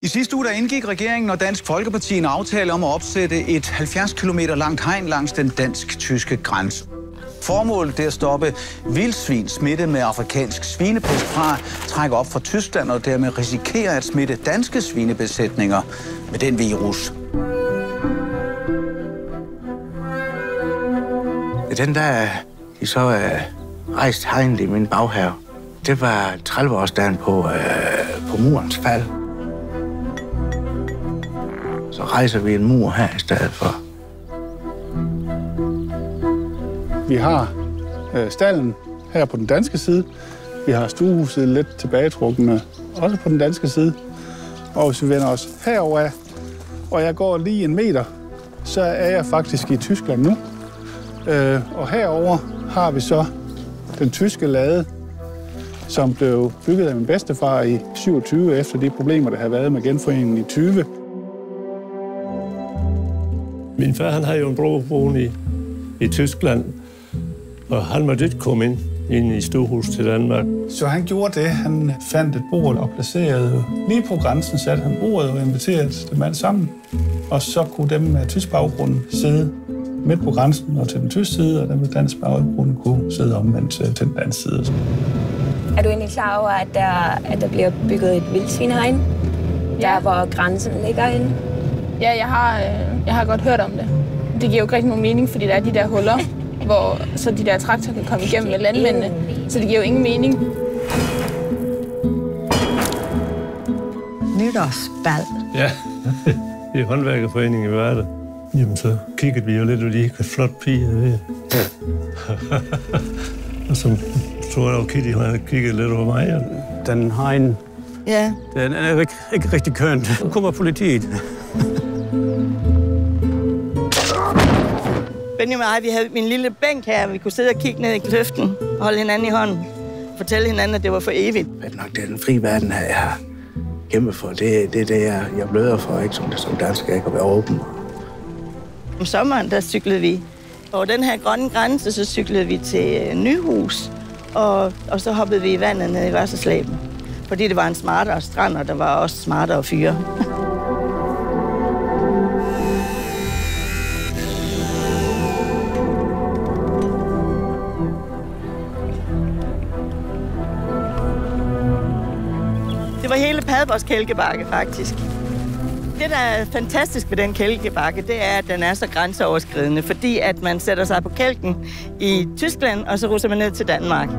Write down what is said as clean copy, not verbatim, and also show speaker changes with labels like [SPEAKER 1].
[SPEAKER 1] I sidste uge der indgik regeringen og Dansk Folkeparti en aftale om at opsætte et 70 km langt hegn langs den dansk-tyske grænse. Formålet er at stoppe vildsvin smittet med afrikansk svinepest fra at trække op fra Tyskland og dermed risikere at smitte danske svinebesætninger med den virus.
[SPEAKER 2] Den der, de så rejst hegnet i min baghave, det var 30-årsdagen på murens fald. Så rejser vi en mur her i stedet for.
[SPEAKER 3] Vi har stallen her på den danske side. Vi har stuehuset lidt tilbagetrukkende, også på den danske side. Og hvis vi vender os herover af, og jeg går lige 1 meter, så er jeg faktisk i Tyskland nu. Og herover har vi så den tyske lade, som blev bygget af min bedstefar i 27 efter de problemer, der havde været med genforeningen i 20.
[SPEAKER 4] Min far han havde jo en bror boende i Tyskland, og han måtte ikke komme ind i stuehus til Danmark.
[SPEAKER 3] Så han gjorde det. Han fandt et bord og placerede lige på grænsen, satte han bordet og inviterede dem alle sammen. Og så kunne dem med tysk baggrund sidde midt på grænsen og til den tyske side, og dem med dansk baggrund kunne sidde omvendt til den danske side.
[SPEAKER 5] Er du egentlig klar over, at der bliver bygget et vildsvinehegn? Der, hvor grænsen ligger inde?
[SPEAKER 6] Ja, jeg har godt hørt om det. Det giver jo ikke rigtig nogen mening, fordi der er de der huller, hvor så de der traktorer kan komme igennem med landmændene. Så det giver jo ingen mening.
[SPEAKER 7] Nytårsbal.
[SPEAKER 4] Ja, i håndværkerforeningen var det. Jamen, så kiggede vi jo lidt, og de ikke et flot pige ved. Og så tror jeg, at Kitty kiggede lidt over mig.
[SPEAKER 8] Den hegn,
[SPEAKER 7] Ja.
[SPEAKER 8] den er ikke rigtig kønt. Nu kommer politiet.
[SPEAKER 7] Benjamin og jeg, vi havde min lille bænk her, vi kunne sidde og kigge ned i kløften, holde hinanden i hånden, fortælle hinanden, at det var for evigt.
[SPEAKER 2] Men nok det er den frie verden, her, jeg har kæmpet for. Det er det, jeg bløder for, ikke som dansker, ikke at være åben.
[SPEAKER 7] Om sommeren, der cyklede vi over den her grønne grænse, så cyklede vi til Nyhus, og så hoppede vi i vandet ned i Værseslæben. Fordi det var en smartere strand, og der var også smartere fyre. Det var hele Padborgs kælkebakke, faktisk. Det, der er fantastisk ved den kælkebakke, det er, at den er så grænseoverskridende, fordi at man sætter sig på kælken i Tyskland, og så russer man ned til Danmark.